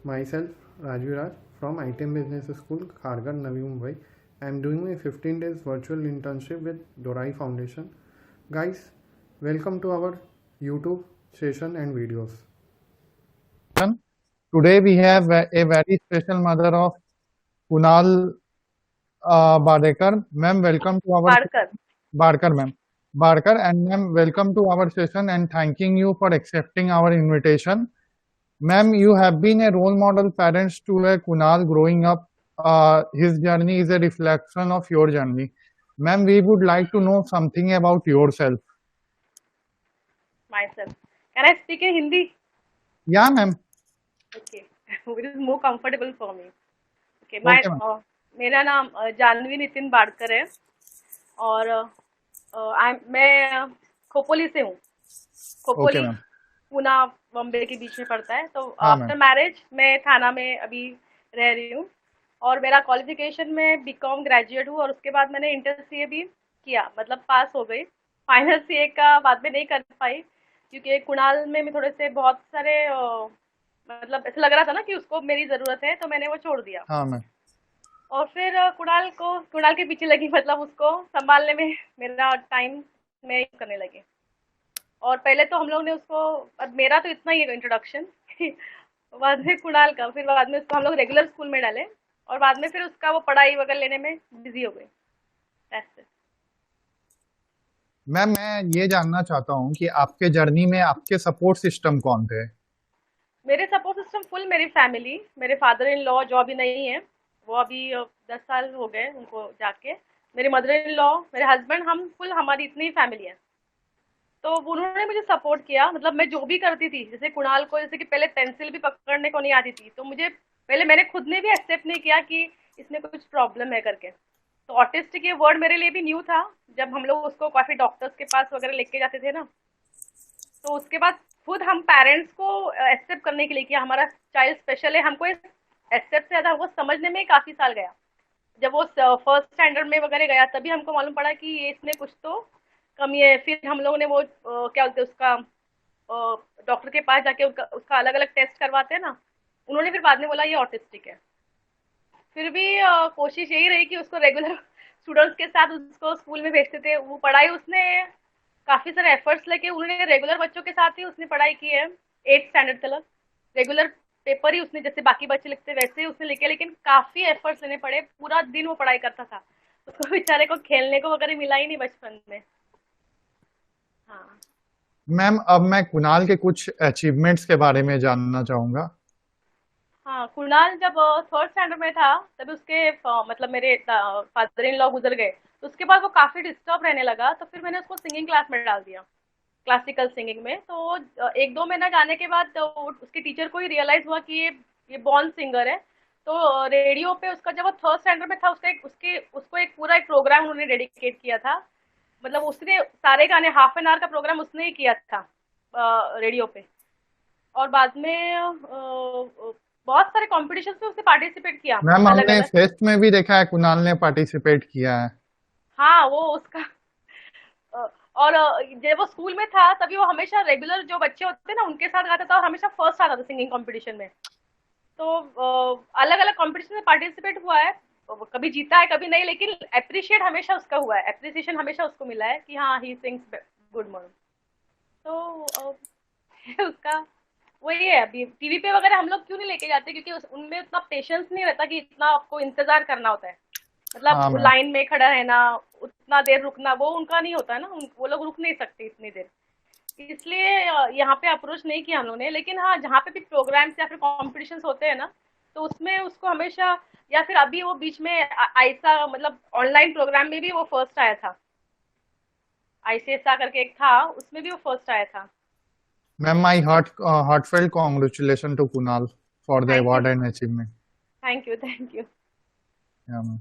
Myself, Raju Raj, from ITM Business School, Kharghar, Navi Mumbai. I am doing my 15 days virtual internship with Dorai Foundation. Guys, welcome to our YouTube session and videos. Today we have a very special mother of Kunal Badekar. Ma'am, welcome to our Parkar. Barkar, ma'am. Barkar, and ma'am, welcome to our session and thanking you for accepting our invitation. Ma'am, you have been a role model parents to a Kunal growing up. His journey is a reflection of your journey. Ma'am, we would like to know something about yourself. Myself. Can I speak in Hindi? Yeah, ma'am. Okay. It is more comfortable for me. Okay. Okay, ma'am. मेरा नाम जानवी नितिन बाड़कर है और मैं खोपोली से हूँ. Okay, Khopoli ma'am. Poona Bombay के बीच में पड़ता है. तो हाँ, आफ्टर मैम. मैरिज मैं थाना में अभी रह रही हूँ और मेरा क्वालिफिकेशन में बीकॉम ग्रेजुएट हूँ और उसके बाद मैंने इंटर सीए भी किया, मतलब पास हो गई. फाइनल सीए का बाद में नहीं कर पाई क्योंकि कुणाल में मैं थोड़े से बहुत सारे मतलब ऐसा लग रहा था ना कि उसको मेरी ज़रूरत है, तो मैंने वो छोड़ दिया. हाँ, मैम. और फिर कुणाल के पीछे लगी, मतलब उसको संभालने में मेरा टाइम मैं यूज़ करने लगी. और पहले तो हम लोग ने उसको, अब मेरा तो इतना ही है इंट्रोडक्शन. बाद में कुणाल का, फिर बाद में उसको हम लोग रेगुलर स्कूल में डाले और बाद में फिर उसका वो पढ़ाई वगैरह लेने में बिजी हो गई. That's it. मैम, मैं ये जानना चाहता हूँ कि आपके जर्नी में आपके सपोर्ट सिस्टम कौन थे? मेरे सपोर्ट सिस्टम फुल मेरी फैमिली. मेरे फादर इन लॉ जॉब ही नहीं है, वो अभी 10 साल हो गए उनको जाके. मेरी मदर इन लॉ, मेरे हस्बैंड, हम फुल, हमारी इतनी फैमिली है. तो उन्होंने मुझे सपोर्ट किया. मतलब मैं जो भी करती थी, जैसे कुणाल को, जैसे कि पहले पेंसिल भी पकड़ने को नहीं आती थी, तो मुझे पहले, मैंने खुद ने भी एक्सेप्ट नहीं किया कि इसमें कुछ प्रॉब्लम है करके. तो ऑटिस्टिक ये वर्ड मेरे लिए भी न्यू था. जब हम लोग उसको काफ़ी डॉक्टर्स के पास वगैरह लेके जाते थे ना, तो उसके बाद खुद हम पेरेंट्स को एक्सेप्ट करने के लिए कि हमारा चाइल्ड स्पेशल है, हमको एक्सेप्ट से ज़्यादा हमको समझने में काफ़ी साल गया. जब वो फर्स्ट स्टैंडर्ड में वगैरह गया, तभी हमको मालूम पड़ा कि ये इसमें कुछ तो कमी है. फिर हम लोगों ने वो क्या बोलते हैं उसका, डॉक्टर के पास जाके उसका अलग अलग टेस्ट करवाते हैं ना, उन्होंने फिर बाद में बोला ये ऑटिस्टिक है. फिर भी कोशिश यही रही कि उसको रेगुलर स्टूडेंट्स के साथ उसको स्कूल में भेजते थे. वो पढ़ाई उसने काफ़ी सारे एफर्ट्स लेके, उन्होंने रेगुलर बच्चों के साथ ही उसने पढ़ाई की है 8th स्टैंडर्ड तक. रेगुलर पेपर ही उसने, जैसे बाकी बच्चे लिखते वैसे ही उसने लिखे, लेकिन काफ़ी एफर्ट्स लेने पड़े. पूरा दिन वो पढ़ाई करता था. उसको बेचारे को खेलने को वगैरह मिला ही नहीं बचपन में. हाँ. मैम, अब मैं कुणाल के कुछ अचीवमेंट्स के बारे में जानना चाहूँगा। हाँ, कुणाल जब 3rd स्टैंडर्ड में था, तभी उसके मतलब मेरे फादर इन लॉ गुजर गए. तो उसके बाद वो काफ़ी डिस्टर्ब रहने लगा, तो फिर मैंने उसको सिंगिंग क्लास में डाल दिया, क्लासिकल सिंगिंग में. तो 1-2 महीना जाने के बाद तो उसके टीचर को ही रियलाइज़ हुआ कि ये बॉर्न सिंगर है. तो रेडियो पे उसका, जब वो 3rd स्टैंडर्ड में था, उसको एक पूरा एक प्रोग्राम उन्होंने डेडिकेट किया था. मतलब उसने सारे गाने, हाफ एन आवर का प्रोग्राम उसने ही किया था रेडियो पे. और बाद में बहुत सारे कॉम्पिटिशन्स में उसने पार्टिसिपेट किया, मैम, अलग हमने अलग. फेस्ट में भी देखा है कुणाल ने पार्टिसिपेट किया है। हाँ, वो उसका और जब वो स्कूल में था, तभी वो हमेशा रेगुलर जो बच्चे होते हैं ना, उनके साथ गाता था और हमेशा फर्स्ट आता था सिंगिंग कंपटीशन में. तो अलग अलग कंपटीशन में पार्टिसिपेट हुआ है. कभी जीता है, कभी नहीं, लेकिन अप्रिशिएट हमेशा उसका हुआ है, अप्रिसिएशन हमेशा उसको मिला है कि हाँ, ही सिंग्स गुड मॉर्निंग. तो उसका वही है. अभी टीवी पे वगैरह हम लोग क्यों नहीं लेके जाते, क्योंकि उनमें उतना पेशेंस नहीं रहता कि इतना आपको इंतजार करना होता है. मतलब हाँ वो मैम। लाइन में खड़ा रहना, उतना देर रुकना, वो उनका नहीं होता है ना. वो लोग रुक नहीं सकते इतनी देर. इसलिए यहाँ पे अप्रोच नहीं किया हम लोग ने. लेकिन हाँ, जहाँ पे भी प्रोग्राम्स या फिर कॉम्पिटिशन्स होते हैं ना, तो उसमें उसको हमेशा, या फिर अभी वो बीच में आयसा, मतलब ऑनलाइन प्रोग्राम में भी वो फर्स्ट आया था. आईसीएसआ करके एक था, उसमें भी वो फर्स्ट आया था. Ma'am, my heartfelt congratulations to Kunal for the thank you. award and achievement। Thank you. Thank you. Yeah, ma'am.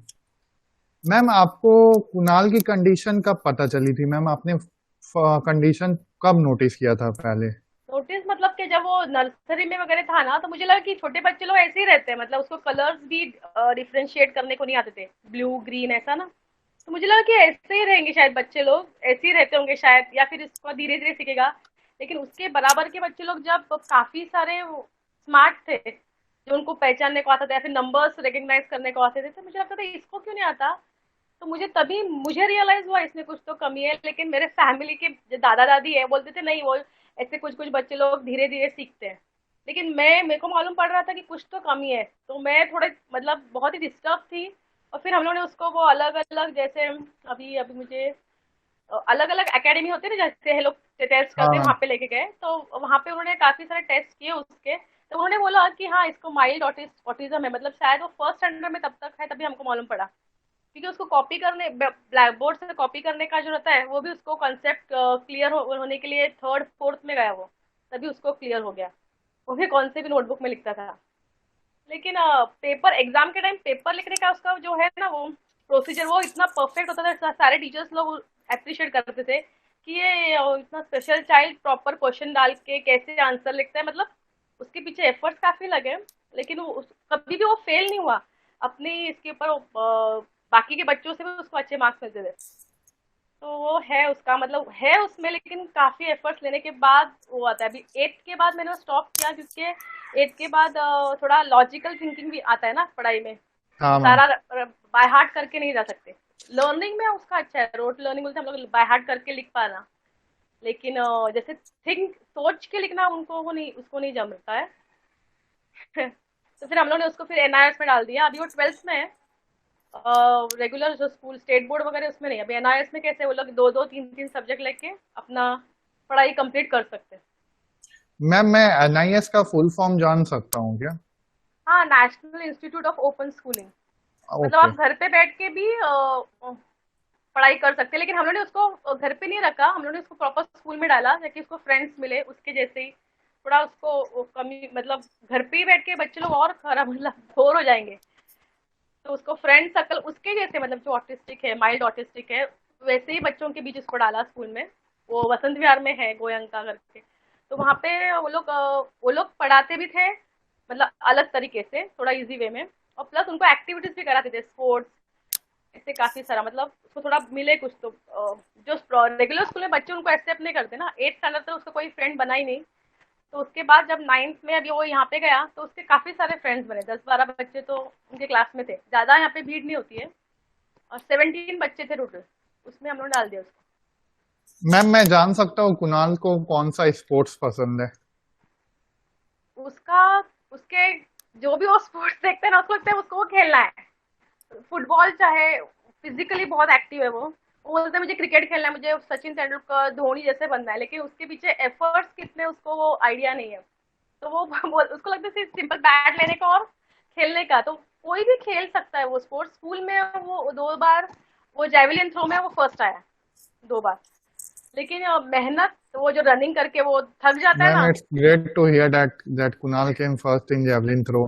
Ma'am, आपको कुणाल की कंडीशन कब पता चली थी? मैम, आपने कंडीशन कब नोटिस किया था पहले? नोटिस मतलब कि जब वो नर्सरी में वगैरह था ना, तो मुझे लगा कि छोटे बच्चे लोग ऐसे ही रहते हैं, मतलब उसको कलर्स भी डिफ्रेंशिएट करने को नहीं आते थे, ब्लू ग्रीन ऐसा ना. तो मुझे लगा कि ऐसे ही रहेंगे शायद बच्चे लोग, ऐसे ही रहते होंगे शायद, या फिर इसको धीरे धीरे सीखेगा. लेकिन उसके बराबर के बच्चे लोग जब काफी सारे स्मार्ट थे, जो उनको पहचानने को आता था या फिर नंबर्स रिकग्नाइज करने को आते थे, तो मुझे लगता था इसको क्यों नहीं आता। तो मुझे रियलाइज हुआ इसमें कुछ तो कमी है। लेकिन मेरे फैमिली के जो दादा दादी है बोलते थे नहीं, वो ऐसे कुछ कुछ बच्चे लोग धीरे धीरे सीखते हैं। लेकिन मेरे को मालूम पड़ रहा था कि कुछ तो कमी है, तो मैं थोड़े मतलब बहुत ही डिस्टर्ब थी। और फिर हम लोगों ने उसको वो अलग अलग, जैसे अभी अभी मुझे अलग अलग एकेडमी होते हैं ना, जैसे ये लोग टेस्ट हाँ करते हैं, मैम। वहाँ पे लेके गए, तो वहाँ पे उन्होंने काफी सारे टेस्ट किए उसके। तो उन्होंने बोला कि हाँ, इसको माइल्ड ऑटिज्म है। मतलब शायद वो फर्स्ट स्टैंडर्ड में तब तक है, तभी हमको मालूम पड़ा। क्योंकि उसको कॉपी करने, ब्लैक बोर्ड से कॉपी करने का जो रहता है, वो भी उसको कंसेप्ट क्लियर होने के लिए थर्ड फोर्थ में गया वो, तभी उसको क्लियर हो गया। वो भी कौन से भी नोटबुक में लिखता था। लेकिन पेपर एग्जाम के टाइम पेपर लिखने का उसका जो है ना, वो प्रोसीजर वो इतना परफेक्ट होता था, सारे टीचर्स लोग अप्रिशिएट करते थे कि ये इतना स्पेशल चाइल्ड प्रॉपर क्वेश्चन डाल के कैसे आंसर लिखता है। मतलब उसके पीछे एफर्ट्स काफी लगे, लेकिन कभी भी वो फेल नहीं हुआ। अपनी इसके ऊपर बाकी के बच्चों से भी उसको अच्छे मार्क्स मिलते थे। तो वो है उसका मतलब है उसमें, लेकिन काफी एफर्ट्स लेने के बाद वो आता है। अभी 8th के बाद मैंने स्टॉप किया, क्योंकि 8th के बाद थोड़ा लॉजिकल थिंकिंग भी आता है ना पढ़ाई में। हाँ मैम। सारा बाय हार्ट करके नहीं जा सकते। लर्निंग में उसका अच्छा है, रोट लर्निंग बोलते हैं हम लोग, बाय हार्ट करके लिख पाना। लेकिन जैसे थिंक सोच के लिखना उनको वो नहीं, उसको नहीं जमता है। तो फिर हम लोग ने उसको फिर एनआईएस में डाल दिया। अभी वो 12th में है। रेगुलर जो स्कूल स्टेट बोर्ड वगैरह उसमें नहीं। अभी एनआईएस में कैसे वो लोग दो दो तीन तीन सब्जेक्ट लेके अपना पढ़ाई कंप्लीट कर सकते हैं। मैम मैं एनआईएस का फुल फॉर्म जान सकता हूँ क्या? हाँ, national institute of open schooling. मतलब ओके। आप घर पे बैठ के भी पढ़ाई कर सकते हैं। लेकिन हम लोगों ने उसको घर पे नहीं रखा, हम लोगों ने उसको प्रॉपर स्कूल में डाला ताकि उसको फ्रेंड्स मिले उसके जैसे ही। थोड़ा उसको कमी, मतलब घर पे ही बैठ के बच्चे लोग और खराब मतलब बोर हो जाएंगे। तो उसको फ्रेंड सर्कल उसके जैसे, मतलब जो ऑटिस्टिक है, माइल्ड ऑटिस्टिक है, वैसे ही बच्चों के बीच उसको डाला स्कूल में। वो वसंत विहार में है, गोयंका करके। तो वहाँ पे वो लोग पढ़ाते भी थे, मतलब अलग तरीके से, थोड़ा इजी वे में। और प्लस उनको एक्टिविटीज भी कराते थे, स्पोर्ट्स, ऐसे काफी सारा। मतलब उसको थोड़ा मिले कुछ तो। जो रेगुलर स्कूल में बच्चे उनको एक्सेप्ट नहीं करते ना, 8th स्टैंडर्ड तक उसका कोई फ्रेंड बना ही नहीं। तो उसके बाद जब 9th में अभी वो यहाँ पे गया, तो उसके काफी सारे फ्रेंड्स बने, 10-12 बच्चे तो उनके क्लास में थे। ज्यादा यहाँ पे भीड़ नहीं होती है। और 17 बच्चे थे टोटल, उसमें हम लोग डाल दिया उसको। मैम मैं जान सकता हूँ कुणाल को कौन सा स्पोर्ट्स पसंद है? उसका उसके जो भी वो स्पोर्ट्स देखते हैं ना, उसको लगता है उसको वो खेलना है। फुटबॉल चाहे, फिजिकली बहुत एक्टिव है वो बोलता है मुझे क्रिकेट खेलना है, मुझे सचिन तेंदुलकर धोनी जैसे बनना है। लेकिन उसके पीछे एफर्ट्स कितने, उसको वो आइडिया नहीं है। तो वो उसको लगता है सिर्फ सिंपल बैट लेने का और खेलने का। तो कोई भी खेल सकता है वो स्पोर्ट्स। स्कूल में वो 2 बार वो जैवलिन थ्रो में वो फर्स्ट आया, 2 बार। लेकिन मेहनत, वो जो रनिंग करके वो थक जाता है मैम ना। It's great to hear that Kunal came first in javelin throw.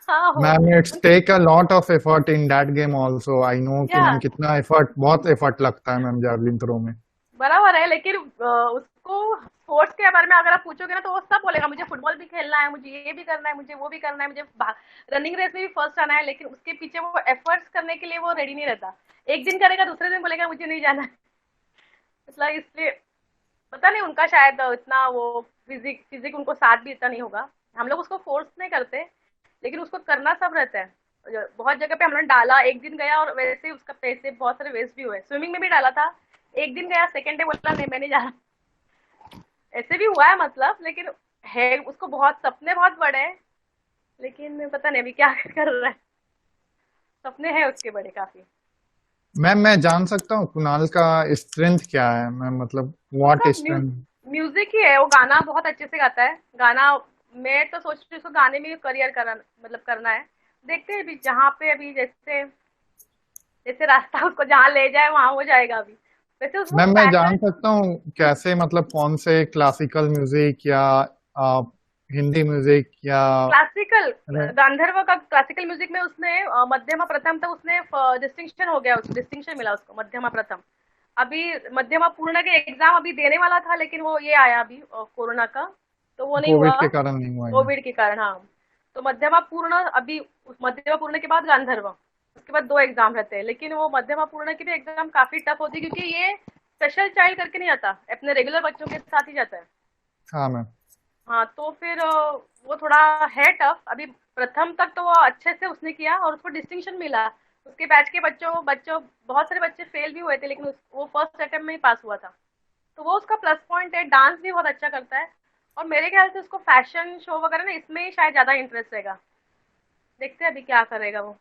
हाँ हो मैम इट्स उनके take a lot of effort in that game also. I know कि या मैम कितना एफर्ट, बहुत एफर्ट लगता है मैम javelin थ्रो में. बराबर है। लेकिन उसको स्पोर्ट्स के बारे में अगर आप पूछोगे ना, तो वो सब बोलेगा मुझे फुटबॉल भी खेलना है, मुझे ये भी करना है, मुझे वो भी करना है, मुझे रनिंग रेस में भी फर्स्ट आना है। लेकिन उसके पीछे वो एफर्ट्स करने के लिए वो रेडी नहीं रहता। एक दिन करेगा, दूसरे दिन बोलेगा मुझे नहीं जाना है। मतलब इसलिए पता नहीं, उनका शायद इतना वो फिजिक फिजिक उनको साथ भी इतना नहीं होगा। हम लोग उसको फोर्स नहीं करते, लेकिन उसको करना सब रहता है। बहुत जगह पे हम लोगों ने डाला, एक दिन गया और वैसे ही उसका पैसे बहुत सारे वेस्ट भी हुए। स्विमिंग में भी डाला था, एक दिन गया, सेकंड डे बोला नहीं मैं नहीं जा रहा। ऐसे भी हुआ है मतलब। लेकिन है उसको बहुत सपने बहुत बड़े हैं। लेकिन पता नहीं अभी क्या कर रहा है। सपने हैं उसके बड़े काफी। मैम मैं जान सकता हूँ कुणाल का स्ट्रेंथ क्या है मैम, मतलब व्हाट उसका स्ट्रेंथ? म्यूजिक ही है। वो गाना बहुत अच्छे से गाता है गाना। मैं तो सोच रही हूँ उसको गाने में करियर करना, मतलब करना है। देखते हैं अभी, जहाँ पे अभी जैसे जैसे रास्ता उसको जहाँ ले जाए वहां हो जाएगा अभी। वैसे उसको मैम मैं जान पैशन सकता हूँ कैसे, मतलब कौन से क्लासिकल म्यूजिक या आ, हिंदी म्यूजिक या क्लासिकल, गांधर्व का क्लासिकल म्यूजिक में उसने मध्यमा प्रथम, तो उसने डिस्टिंक्शन हो गया, उसको डिस्टिंक्शन मिला उसको मध्यमा प्रथम। अभी मध्यमा पूर्ण के एग्जाम अभी देने वाला था, लेकिन वो ये आया अभी कोरोना का, तो वो नहीं कोविड हुआ। के कारण नहीं हुआ है? कोविड के कारण, हाँ। तो मध्यमा पूर्ण अभी, मध्यमा पूर्ण के बाद गांधर्व, उसके बाद 2 एग्जाम रहते हैं। लेकिन वो मध्यमा पूर्ण की भी एग्जाम काफी टफ होती है, क्योंकि ये स्पेशल चाइल्ड करके नहीं आता, अपने रेगुलर बच्चों के साथ ही जाता है। हाँ मैम। हाँ, तो फिर वो थोड़ा है टफ। अभी प्रथम तक तो वो अच्छे से उसने किया और उसको डिस्टिंक्शन मिला। उसके बैच के बच्चों बच्चों बहुत सारे बच्चे फेल भी हुए थे, लेकिन वो फर्स्ट अटेम्प्ट में ही पास हुआ था। तो वो उसका प्लस पॉइंट है। डांस भी बहुत अच्छा करता है और मेरे ख्याल से उसको फैशन शो वगैरह ना इसमें ही शायद ज्यादा इंटरेस्ट रहेगा। देखते हैं अभी क्या करेगा वो।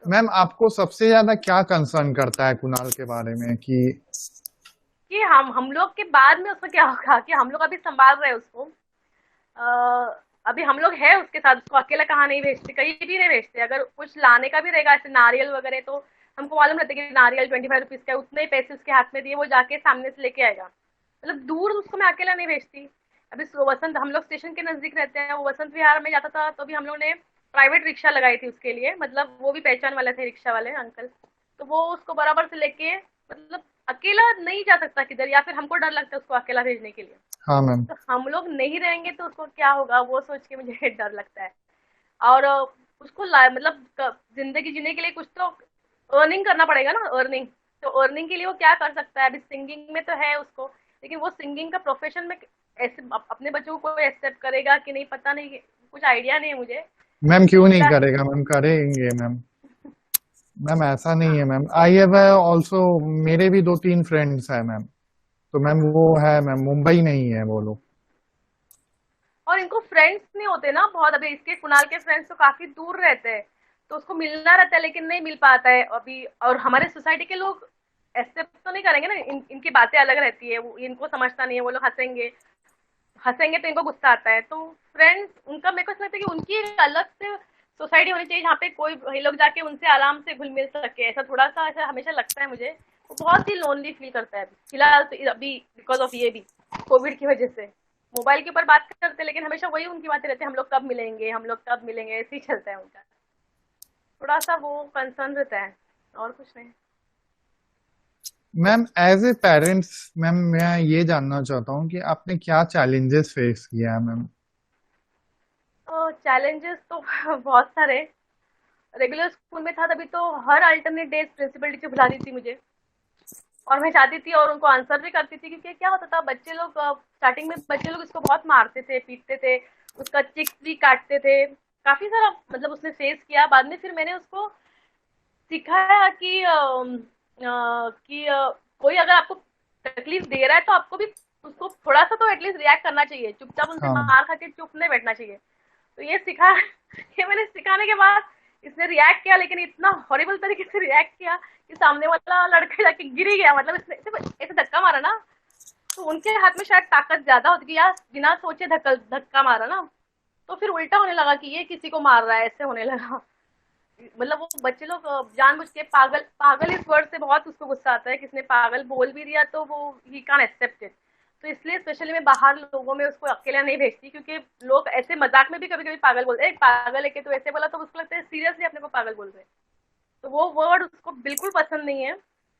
मैम आपको सबसे ज्यादा क्या कंसर्न करता है कुणाल के बारे में कि कि हम लोग के बाद में उसमें क्या होगा, कि हम लोग अभी संभाल रहे हैं उसको। अभी हम लोग है उसके साथ, उसको अकेला कहाँ नहीं भेजते, कहीं भी नहीं भेजते। अगर कुछ लाने का भी रहेगा ऐसे नारियल वगैरह, तो हमको मालूम रहता है कि नारियल 25 रुपीज का है, उतने ही पैसे उसके हाथ में दिए वो जाके सामने से लेके आएगा। मतलब दूर उसको मैं अकेला नहीं भेजती। अभी वसंत, हम लोग स्टेशन के नजदीक रहते हैं, वो वसंत विहार में जाता था तो भी हम लोग ने प्राइवेट रिक्शा लगाई थी उसके लिए। मतलब वो भी पहचान वाले थे रिक्शा वाले अंकल। तो वो उसको बराबर से लेके, मतलब अकेला नहीं जा सकता किधर, या फिर हमको डर लगता है उसको अकेला भेजने के लिए। हाँ मैम। तो हम लोग नहीं रहेंगे तो उसको क्या होगा, वो सोच के मुझे डर लगता है। और उसको मतलब जिंदगी जीने के लिए कुछ तो अर्निंग करना पड़ेगा ना, अर्निंग। तो अर्निंग के लिए वो क्या कर सकता है? अभी सिंगिंग में तो है उसको, लेकिन वो सिंगिंग का प्रोफेशन में ऐसे अपने बच्चों को एक्सेप्ट करेगा कि नहीं पता नहीं, कुछ आइडिया नहीं है मुझे। मैम क्यों नहीं फिलहाल करेगा मैम, करेंगे मैम। मैम ऐसा नहीं है मैम, आई हैव ऑल्सो, मेरे भी दो तीन फ्रेंड्स है मैम। तो मैम वो है मैम, मुंबई नहीं है वो लोग। और इनको फ्रेंड्स नहीं होते ना बहुत। अभी इसके कुणाल के फ्रेंड्स तो काफी दूर रहते हैं, तो उसको मिलना रहता है लेकिन नहीं मिल पाता है अभी। और हमारे सोसाइटी के लोग एक्सेप्ट तो नहीं करेंगे ना, इनकी बातें अलग रहती है, वो इनको समझता नहीं है, वो लोग हंसेंगे। हंसेंगे तो इनको गुस्सा आता है। तो फ्रेंड्स उनका, मेरे को ऐसा लगता है कि उनकी एक अलग से सोसाइटी होनी चाहिए जहाँ पे कोई ये लोग जाके उनसे आराम से घुल मिल सके। ऐसा थोड़ा सा ऐसा हमेशा लगता है मुझे। वो बहुत ही लोनली फील करता है अभी फिलहाल तो, अभी बिकॉज ऑफ ये भी कोविड की वजह से मोबाइल के ऊपर बात करते हैं, लेकिन हमेशा वही उनकी बातें रहती है, हम लोग कब मिलेंगे, हम लोग कब मिलेंगे, ऐसे ही चलता है उनका। थोड़ा सा वो कंसर्न रहता है, और कुछ नहीं। Ma'am as a parents, ma'am मैं ये जानना चाहता हूँ कि आपने क्या चैलेंजेस फेस किया है मैम। चैलेंजेस तो बहुत सारे। रेगुलर स्कूल में था तभी तो हर अल्टरनेट डेज प्रिंसिपल टीचर बुलाती थी मुझे, और मैं जाती थी और उनको आंसर भी करती थी। क्योंकि क्या होता था, बच्चे लोग स्टार्टिंग में बच्चे लोग इसको बहुत मारते थे, पीटते थे, उसका चिक्स भी काटते थे। काफी सारा मतलब उसने फेस किया। बाद में फिर मैंने उसको सिखाया कि कोई अगर आपको तकलीफ दे रहा है तो आपको भी उसको थोड़ा सा तो एटलीस्ट रिएक्ट करना चाहिए। चुपचाप उनसे हाँ मार खा के चुप नहीं बैठना चाहिए। तो ये सिखा ये मैंने सिखाने के बाद इसने रिएक्ट किया, लेकिन इतना हॉरिबल तरीके से रिएक्ट किया कि सामने वाला लड़का जाके गिर ही गया। मतलब इसने सिर्फ ऐसे धक्का मारा ना, तो उनके हाथ में शायद ताकत ज्यादा होती कि यार बिना सोचे धक्का मारा ना, तो फिर उल्टा होने लगा कि ये किसी को मार रहा है, ऐसे होने लगा। मतलब वो बच्चे लोग जानबूझ के पागल पागल इस वर्ड से बहुत उसको गुस्सा आता है। किसने पागल बोल भी दिया तो वो ही कान एक्सेप्ट इट। तो इसलिए स्पेशली मैं बाहर लोगों में उसको अकेला नहीं भेजती, क्योंकि लोग ऐसे मजाक में भी कभी कभी पागल बोलते हैं, पागल है कि तो ऐसे बोला, तो उसको लगता है सीरियसली अपने को पागल बोल रहे हैं। तो वो वर्ड उसको बिल्कुल पसंद नहीं है।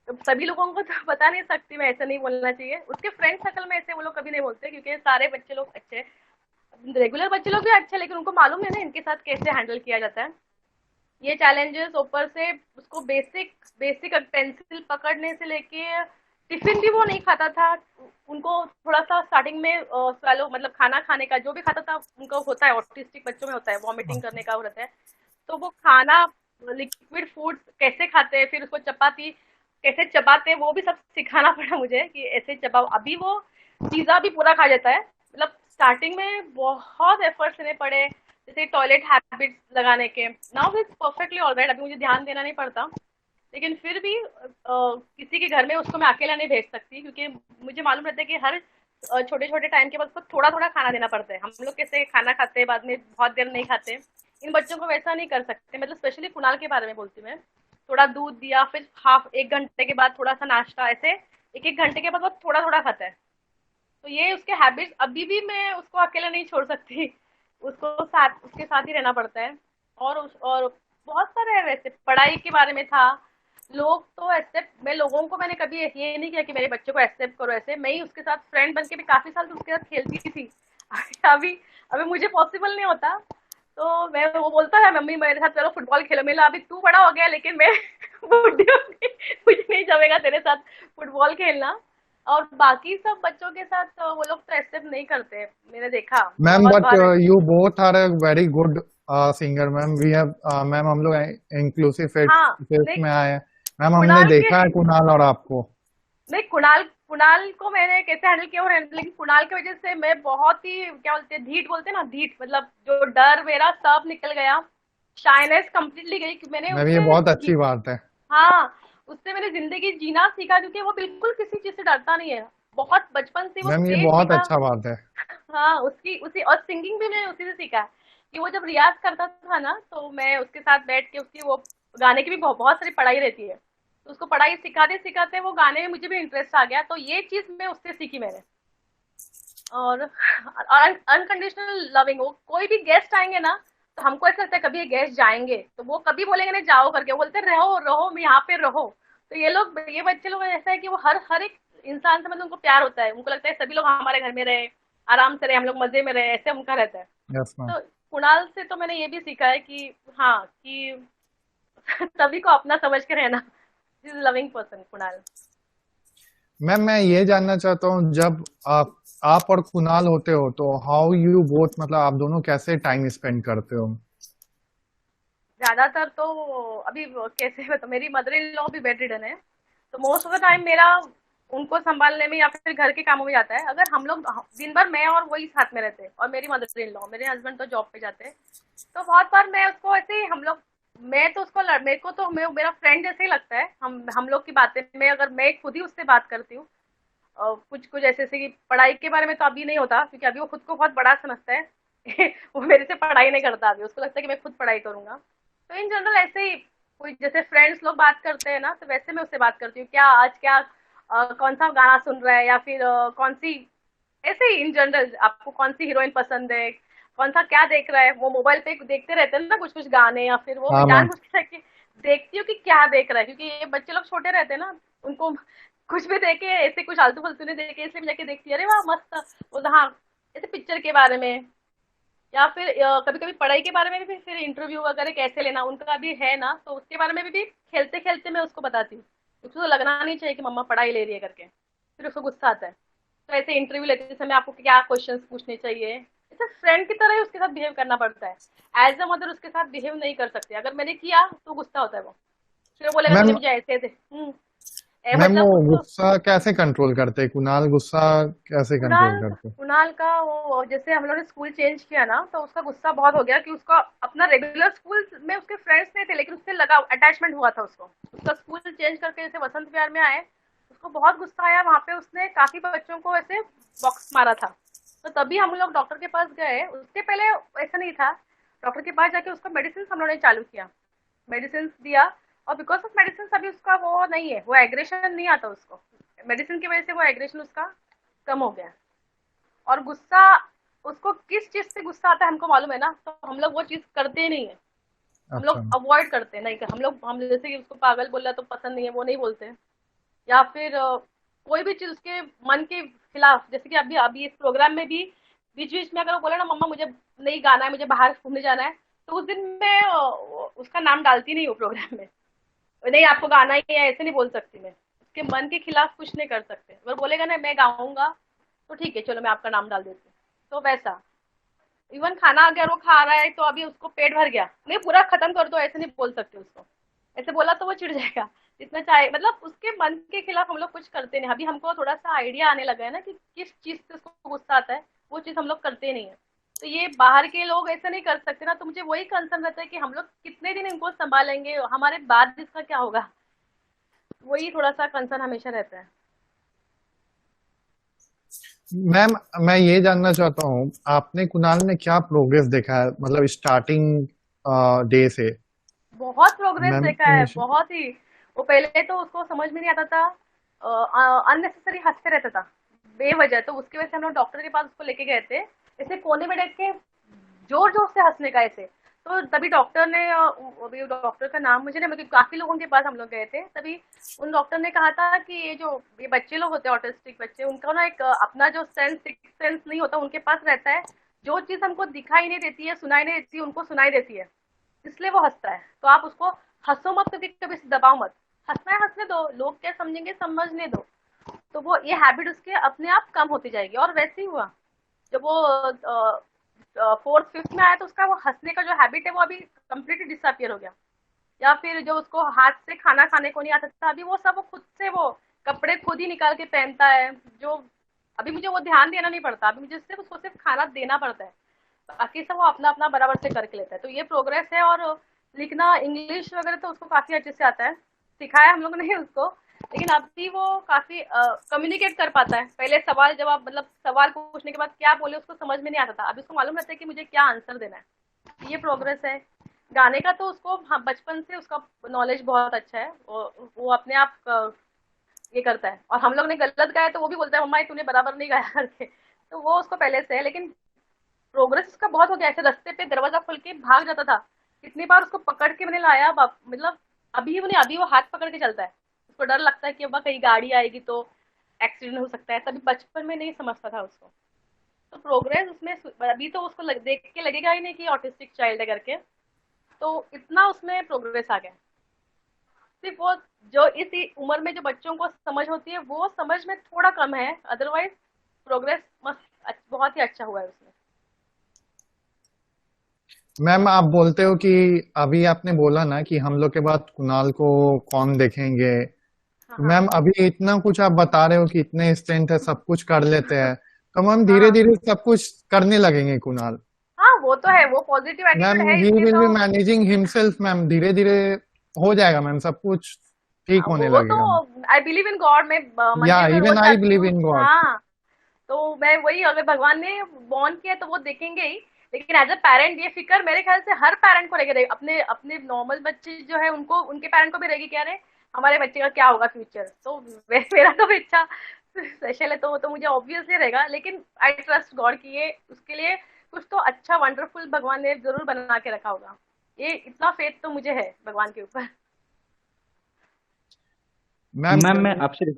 तो सभी लोगों को तो बता नहीं सकती मैं, ऐसा नहीं बोलना चाहिए। उसके फ्रेंड सर्कल में ऐसे वो लोग कभी नहीं बोलते, क्योंकि सारे बच्चे लोग अच्छे, रेगुलर बच्चे लोग भी अच्छे, लेकिन उनको मालूम है ना इनके साथ कैसे हैंडल किया जाता है। ये चैलेंजेस ऊपर से उसको बेसिक बेसिक पेंसिल पकड़ने से लेके टिफिन भी वो नहीं खाता था। उनको थोड़ा सा स्टार्टिंग में swallow, मतलब खाना खाने का जो भी खाता था उनको होता है, ऑटिस्टिक बच्चों में होता है, वॉमिटिंग करने का हो रहता है। तो वो खाना लिक्विड फूड कैसे खाते हैं, फिर उसको चपाती कैसे चबाते हैं, वो भी सब सिखाना पड़ा मुझे कि ऐसे चबाओ। अभी वो पिज्जा भी पूरा खा जाता है। मतलब स्टार्टिंग में बहुत एफर्ट्स लेने पड़े, जैसे टॉयलेट हैबिट्स लगाने के। नाउ इट्स परफेक्टली ऑलराइट, अभी मुझे ध्यान देना नहीं पड़ता। लेकिन फिर भी किसी के घर में उसको मैं अकेला नहीं भेज सकती, क्योंकि मुझे मालूम रहता है कि हर छोटे छोटे टाइम के बाद उसको थोड़ा थोड़ा खाना देना पड़ता है। हम लोग कैसे खाना खाते हैं बाद में बहुत देर नहीं खाते, इन बच्चों को वैसा नहीं कर सकते। मतलब स्पेशली कुणाल के बारे में बोलती मैं। थोड़ा दूध दिया, फिर हाफ एक घंटे के बाद थोड़ा सा नाश्ता, ऐसे एक एक घंटे के बाद वो थोड़ा थोड़ा खाता है। तो ये उसके हैबिट्स, अभी भी मैं उसको अकेला नहीं छोड़ सकती, उसको साथ उसके साथ ही रहना पड़ता है। और बहुत सारे है। वैसे पढ़ाई के बारे में था, लोग तो एक्सेप्ट, मैं लोगों को मैंने कभी ये नहीं किया कि मेरे बच्चे को एक्सेप्ट करो ऐसे। मैं ही उसके साथ फ्रेंड बन के भी काफी साल तो उसके साथ खेलती थी। अभी अभी मुझे पॉसिबल नहीं होता। तो मैं, वो बोलता है मम्मी मेरे साथ चलो फुटबॉल खेलो। मैं अभी तू बड़ा हो गया, लेकिन मैं बुढ़ी हो गई, मुझे नहीं जमेगा तेरे साथ फुटबॉल खेलना। और बाकी सब बच्चों के साथ वो लोग तो एक्सेप्ट नहीं करते, मैंने देखा मैम बहुत बट बार ऐसे। You both are a very good singer ma'am. We have ma'am हम लोग इंक्लूसिव हाँ, फेस्ट नहीं, में आए हैं। मैम हमने कुणाल के, देखा है कुणाल और आपको। नहीं, कुणाल कुणाल को मैंने कैसे हैंडल किया, और लेकिन कुणाल की वजह से मैं बहुत ही, क्या बोलते हैं, ढीठ बोलते हैं ना, ढीठ, मतलब जो डर मेरा सब निकल गया, शाइनेस कंप्लीटली गई, कि मैंने मैम ये उससे बहुत अच्छी बात है। हाँ, उससे मैंने जिंदगी जीना सीखा, क्योंकि वो बिल्कुल किसी चीज से डरता नहीं है, बहुत बचपन से वो मैम ये स्टेज बहुत सीखा। अच्छा बात है। हाँ, उसकी उसी, और सिंगिंग भी मैंने उसी से सीखा है, कि वो जब रियाज करता था ना, तो मैं उसके साथ बैठ के उसकी वो गाने की भी बहुत सारी पढ़ाई रहती है, तो उसको पढ़ाई सिखाते सिखाते वो गाने में मुझे भी इंटरेस्ट आ गया, तो ये चीज मैं उससे सीखी मैंने। और अनकंडीशनल लविंग, वो कोई भी गेस्ट आएंगे ना, तो हमको ऐसा लगता है कभी ये गेस्ट जाएंगे तो वो कभी बोलेंगे नहीं जाओ करके, वो बोलते रहो रहो, मैं यहाँ पे रहो। तो ये लोग, ये बच्चे लोग ऐसा है कि वो हर एक इंसान से मतलब उनको प्यार होता है, उनको लगता है सभी लोग हमारे घर में रहे, आराम से रहे, हम लोग मजे में रहे, ऐसे उनका रहता है। Yes ma'am. तो कुणाल से तो मैंने ये भी सीखा है कि हाँ, कि सभी को अपना समझ के रहना। Is loving person Kunal. Ma'am मैं ये जानना चाहता हूँ जब आप और कुणाल होते हो तो हाउ यू बोथ मतलब आप दोनों कैसे टाइम स्पेंड करते हो। ज्यादातर तो अभी कैसे बता, मेरी मदर इन लॉ भी बेड रिडन है, तो मोस्ट ऑफ द टाइम मेरा उनको संभालने में या फिर घर के कामों में जाता है। अगर हम लोग दिन भर, मैं और वही साथ में रहते हैं, और मेरी मदर इन लॉ, मेरे हस्बैंड तो जॉब पे जाते हैं, तो बहुत बार मैं उसको ऐसे ही, हम लोग, मैं तो उसको मेरे को तो मेरा फ्रेंड जैसे ही लगता है, हम लोग की बातें में, अगर मैं खुद ही उससे बात करती हूँ, कुछ कुछ ऐसे कि पढ़ाई के बारे में तो अभी नहीं होता, क्योंकि अभी वो खुद को बहुत बड़ा समझता है। वो मेरे से पढ़ाई नहीं करता अभी, उसको लगता है कि मैं खुद पढ़ाई करूंगा। तो इन जनरल ऐसे ही कोई जैसे फ्रेंड्स लोग बात करते हैं ना, तो वैसे मैं उससे बात करती हूँ, क्या आज क्या कौन सा गाना सुन रहा है, या फिर कौन सी, ऐसे ही इन जनरल आपको कौन सी हीरोइन पसंद है, कौन सा क्या देख रहा है, वो मोबाइल पे देखते रहते हैं ना कुछ कुछ गाने, या फिर वो मैं हाँ मैम। जानबूझ के देखती हूँ कि क्या देख रहा है, क्योंकि ये बच्चे लोग छोटे रहते हैं ना, उनको कुछ भी देखे ऐसे, कुछ आलतू फालतू नहीं देखे, इसलिए मैं जाके देखती है, अरे वाह मस्त, वो हाँ, ऐसे पिक्चर के बारे में, या फिर कभी कभी पढ़ाई के बारे में भी, फिर इंटरव्यू वगैरह कैसे लेना उनका भी है ना, तो उसके बारे में भी खेलते खेलते मैं उसको बताती हूँ। उसको तो लगना नहीं चाहिए कि मम्मा पढ़ाई ले रही है करके, फिर उसको गुस्सा आता है। तो ऐसे इंटरव्यू लेते समय आपको क्या क्वेश्चंस पूछने चाहिए, ऐसे फ्रेंड की तरह ही उसके साथ बिहेव करना पड़ता है, एज अ मदर उसके साथ बिहेव नहीं कर सकते, अगर मैंने किया तो गुस्सा होता है वो, फिर वो बोलेगा तूने मैम मुझे ऐसे ऐसे मैम वो मतलब उसको, गुस्सा कैसे कंट्रोल करते हैं कुणाल गुस्सा कैसे कंट्रोल कुणाल करते हैं। कुणाल का वो, जैसे हम लोगों ने स्कूल चेंज किया ना, तो उसका गुस्सा बहुत हो गया कि उसका अपना रेगुलर स्कूल में उसके फ्रेंड्स नहीं थे, लेकिन उससे लगा अटैचमेंट हुआ था उसको, उसका स्कूल चेंज करके जैसे वसंत विहार में आए, उसको बहुत गुस्सा आया, वहां पे उसने काफी बच्चों को ऐसे बॉक्स मारा था। तो तभी हम लोग डॉक्टर के पास गए, उसके पहले ऐसा नहीं था, डॉक्टर के पास जाके उसका मेडिसिन हम लोगों ने चालू किया, मेडिसिन दिया, और बिकॉज ऑफ मेडिसिन अभी उसका वो नहीं है, वो एग्रेशन नहीं आता उसको, मेडिसिन की वजह से वो एग्रेशन उसका कम हो गया। और गुस्सा, उसको किस चीज से गुस्सा आता है हमको मालूम है ना, तो हम लोग वो चीज करते ही नहीं है, हम अच्छा लोग अवॉइड करते हैं, नहीं कर, हम लोग, हम जैसे कि उसको पागल बोल रहा तो पसंद नहीं है, वो नहीं बोलते। या फिर कोई भी चीज उसके मन के खिलाफ, जैसे कि अभी अभी इस प्रोग्राम में भी बीच बीच में अगर वो बोले ना मम्मा मुझे नहीं गाना है, मुझे बाहर घूमने जाना है, तो उस दिन मैं उसका नाम डालती नहीं हूँ प्रोग्राम में, नहीं आपको गाना ही है ऐसे नहीं बोल सकती मैं, उसके मन के खिलाफ कुछ नहीं कर सकते, अगर बोलेगा ना मैं गाऊंगा, तो ठीक है चलो मैं आपका नाम डाल देती हूँ, तो वैसा। इवन खाना अगर वो खा रहा है तो अभी उसको पेट भर गया, नहीं पूरा खत्म कर दो, ऐसे नहीं बोल सकते उसको, ऐसे बोला तो वो चिढ़ जाएगा, जितना चाहे, मतलब उसके मन के खिलाफ हम लोग कुछ करते नहीं, अभी हमको थोड़ा सा आइडिया आने लगा है ना कि किस चीज से उसको गुस्सा आता है, वो चीज हम लोग करते नहीं है। तो ये बाहर के लोग ऐसा नहीं कर सकते ना, तो मुझे वही कंसर्न रहता है कि हम लोग कितने दिन इनको संभालेंगे, हमारे बाद इसका क्या होगा, वही थोड़ा सा कंसर्न हमेशा रहता है। मैम मैं ये जानना चाहता हूँ आपने कुणाल में क्या प्रोग्रेस देखा है मतलब स्टार्टिंग डे से। बहुत प्रोग्रेस मैम देखा है, बहुत ही। वो पहले तो उसको समझ में नहीं आता था, अननेसेसरी हंसते रहता था बेवजह, तो उसकी वजह से हम लोग डॉक्टर के पास उसको लेके गए थे, ऐसे कोने में बैठ के जोर जोर से हंसने का ऐसे, तो तभी डॉक्टर ने अभी डॉक्टर का नाम मुझे नहीं, मतलब काफी लोगों के पास हम लोग गए थे, तभी उन डॉक्टर ने कहा था कि ये जो ये बच्चे लोग होते हैं ऑटिस्टिक बच्चे, उनका ना एक अपना जो सिक्स सेंस नहीं होता उनके पास रहता है, जो चीज हमको दिखाई नहीं देती है, सुनाई नहीं देती, उनको सुनाई देती है, इसलिए वो हंसता है। तो आप उसको हंसो मत, कभी कभी दबाओ मत, हंसना है हंसने दो, लोग क्या समझेंगे समझने दो, तो वो ये हैबिट उसके अपने आप कम होती जाएगी। और वैसे ही हुआ, जब वो 4th 5th में आया तो उसका वो हंसने का जो हैबिट है वो अभी कम्प्लीटली डिसअपियर हो गया। या फिर जो उसको हाथ से खाना खाने को नहीं आता था, अभी वो सब वो खुद से वो कपड़े खुद ही निकाल के पहनता है। जो अभी मुझे वो ध्यान देना नहीं पड़ता, अभी मुझे सिर्फ उसको सिर्फ खाना देना पड़ता है, बाकी सब वो अपना अपना बराबर से करके लेता है। तो ये प्रोग्रेस है। और लिखना इंग्लिश वगैरह तो उसको काफी अच्छे से आता है, सिखाया हम लोगों ने उसको। लेकिन अभी वो काफी कम्युनिकेट कर पाता है। पहले सवाल जवाब, मतलब सवाल पूछने के बाद क्या बोले उसको समझ में नहीं आता था, अभी उसको मालूम रहता है कि मुझे क्या आंसर देना है। ये प्रोग्रेस है। गाने का तो उसको, हाँ, बचपन से उसका नॉलेज बहुत अच्छा है। वो अपने आप ये करता है। और हम लोग ने गलत गाया तो वो भी बोलता है, मम्मा ये तूने बराबर नहीं गाया करके। तो वो उसको पहले से है। लेकिन प्रोग्रेस उसका बहुत हो गया। ऐसे रास्ते पे दरवाजा खोल के भाग जाता था, कितनी बार उसको पकड़ के मैंने लाया। मतलब अभी वो हाथ पकड़ के चलता है। उसको डर लगता है कि अब कहीं गाड़ी आएगी तो एक्सीडेंट हो सकता है, तभी बचपन में नहीं समझता था उसको। तो प्रोग्रेस उसमें अभी तो उसको देख के लगेगा ही नहीं कि ऑटिस्टिक चाइल्ड है करके। तो इतना उसमें प्रोग्रेस आ गया। सिर्फ वो जो इस उम्र में जो बच्चों को समझ होती है वो समझ में थोड़ा कम है, अदरवाइज प्रोग्रेस मस्त बहुत ही अच्छा हुआ है उसमें। मैम आप बोलते हो कि अभी आपने बोला ना कि हम लोग के बाद कुणाल को कौन देखेंगे, हाँ तो हाँ मैम अभी इतना कुछ आप बता रहे हो कि इतने स्ट्रेंथ है, सब कुछ कर लेते हैं, तो मैम हाँ धीरे हाँ धीरे सब कुछ करने लगेंगे कुणाल। हाँ, वो तो है, वो पॉजिटिव मैम एटीट्यूड है ही इसलिए विल तो। बी मैनेजिंग हिमसेल्फ मैम, धीरे धीरे हो जाएगा मैम, सब कुछ ठीक होने वो तो लगेगा ma'am. I believe in God, मैं या मंदिर में रोज इवन आई जाती बिलीव हूँ। In God. हाँ, तो मैं वही, अगर भगवान ने बॉर्न किया तो वो देखेंगे ही। लेकिन एज अ पेरेंट ये फिक्र मेरे ख्याल से हर पेरेंट को रहेगी। अपने अपने नॉर्मल बच्चे जो है उनको, उनके पेरेंट को भी रहेगी, क्या रहे हमारे बच्चे का क्या होगा फ्यूचर। तो मेरा तो इच्छा स्पेशल है, तो वो तो मुझे ऑब्वियसली रहेगा। लेकिन आई ट्रस्ट गॉड कि ये उसके लिए कुछ तो अच्छा वंडरफुल भगवान ने जरूर बना के रखा होगा। ये इतना फेथ तो मुझे है भगवान के ऊपर। मैम मैम मैं आपसे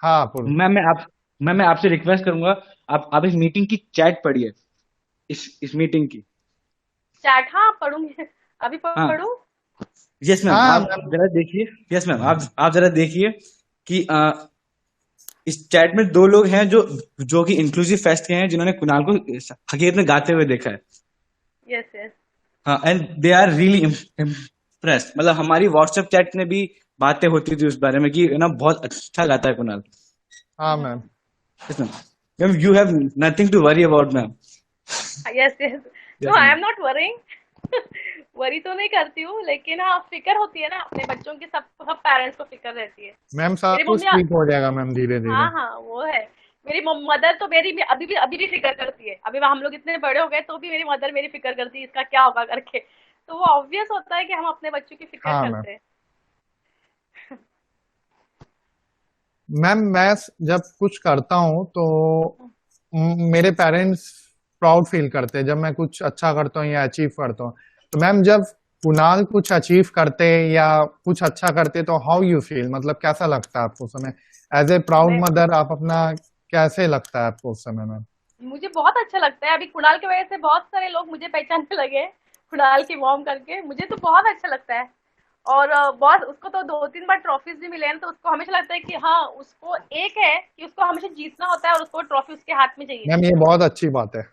हाँ पूर्ण। मैम मैं आपसे रिक्वेस्ट करूंगा, आप इस मीटिंग की चैट पढ़िए, इस मीटिंग की। चैट, हाँ पढ़ूंगी, अभी हाँ, पढ़ू। यस मैम, हाँ आप मैम। जरा देखिए। यस मैम, आप जरा देखिए कि इस चैट में दो लोग हैं जो कि इंक्लूसिव फेस्ट के हैं, जिन्होंने कुणाल को हकीकत में गाते हुए देखा है। Yes yes. हाँ, and they are really impressed. मतलब हमारी व्हाट्सएप चैट में भी बातें होती थी उस बारे में कि ना बहुत अच्छा गाता है कुणाल। हाँ मैम। Yes ma'am, ma'am you have nothing to worry about ma'am. Yes yes. No, yes I ma'am. Am not worrying. Worry तो नहीं करती हूँ, लेकिन हाँ फिक्र होती है ना अपने बच्चों की, सब सब पेरेंट्स को फिक्र रहती है। मैम सब मेरी कुछ मम्मी, ठीक हो जाएगा मैम धीरे धीरे। हाँ हाँ वो है। मेरी मदर तो मेरी भी अभी भी फिक्र करती है। अभी हम लोग इतने बड़े हो गए तो भी मेरी मदर मेरी फिक्र करती है इसका क्या होगा करके। तो वो ऑब्वियस होता है कि हम अपने बच्चों की फिक्र हाँ मैम। करते हैं। मैम मैं जब कुछ करता हूँ तो मेरे पेरेंट्स प्राउड फील करते हैं जब मैं कुछ अच्छा करता हूँ या अचीव करता हूँ। तो मैम जब कुणाल कुछ अचीव करते या कुछ अच्छा करते तो हाउ यू फील, मतलब कैसा लगता है आपको उस समय, एज ए प्राउड मैं मदर आप अपना, कैसे लगता है आपको उस समय मैम? मुझे बहुत अच्छा लगता है। अभी कुणाल की वजह से बहुत सारे लोग मुझे पहचानने लगे हैं, कुणाल की मॉम करके। मुझे तो बहुत अच्छा लगता है। और बहुत, उसको तो 2-3 बार ट्रॉफीज भी मिले हैं, तो उसको हमेशा लगता है कि हाँ, उसको एक है कि उसको हमेशा जीतना होता है और उसको ट्रॉफी उसके हाथ में चाहिए। मैम ये बहुत अच्छी बात है।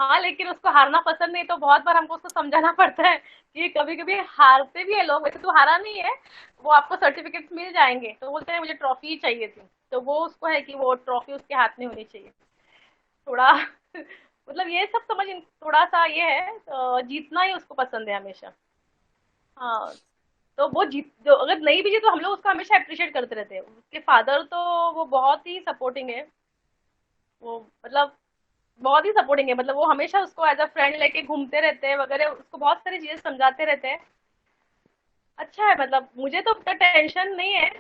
हाँ, लेकिन उसको हारना पसंद नहीं, तो बहुत बार हमको उसको समझाना पड़ता है कि कभी कभी हारते भी है लोग। वैसे तू हारा नहीं है, वो आपको सर्टिफिकेट मिल जाएंगे, तो बोलते हैं मुझे ट्रॉफी ही चाहिए थी। तो वो उसको है कि वो ट्रॉफी उसके हाथ में होनी चाहिए थोड़ा। मतलब ये सब समझ, थोड़ा सा ये है, जीतना ही उसको पसंद है हमेशा। हाँ, तो वो जीत, जो अगर नहीं भी जीते तो हम लोग उसको हमेशा अप्रिशिएट करते रहते हैं। उसके फादर तो वो बहुत ही सपोर्टिंग है। वो मतलब बहुत ही सपोर्टिंग है। मतलब वो हमेशा उसको एज अ फ्रेंड लेके घूमते रहते हैं वगैरह, उसको बहुत सारी चीजें समझाते रहते हैं। अच्छा है, मतलब मुझे तो उतना टेंशन नहीं है।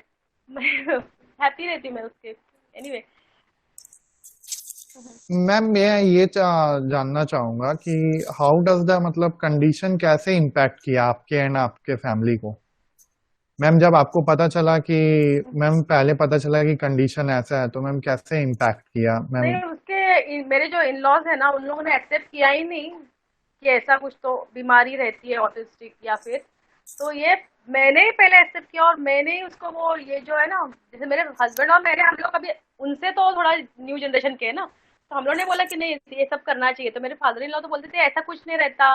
मैं हैप्पी रहती हूँ मैं उसके। एनीवे। मैम मैं ये जानना चाहूंगा कि हाउ डज द, मतलब कंडीशन कैसे इम्पैक्ट किया आपके एंड आपके फैमिली को? मैम जब आपको पता चला कि, मैम पहले पता चला कि कंडीशन ऐसा है, तो मैम कैसे इम्पैक्ट किया मैम? नहीं, मेरे जो इन लॉज है ना, उन लोगों ने एक्सेप्ट किया ही नहीं कि ऐसा कुछ तो बीमारी रहती है ऑटिस्टिक या फिर। तो ये मैंने ही पहले एक्सेप्ट किया और मैंने ही उसको वो ये जो है ना, जैसे मेरे हस्बैंड और मेरे हम लोग अभी उनसे तो थोड़ा न्यू जनरेशन के है ना, तो हम लोग ने बोला कि नहीं ये सब करना चाहिए, तो मेरे फादर इन लॉ तो बोलते थे ऐसा कुछ नहीं रहता,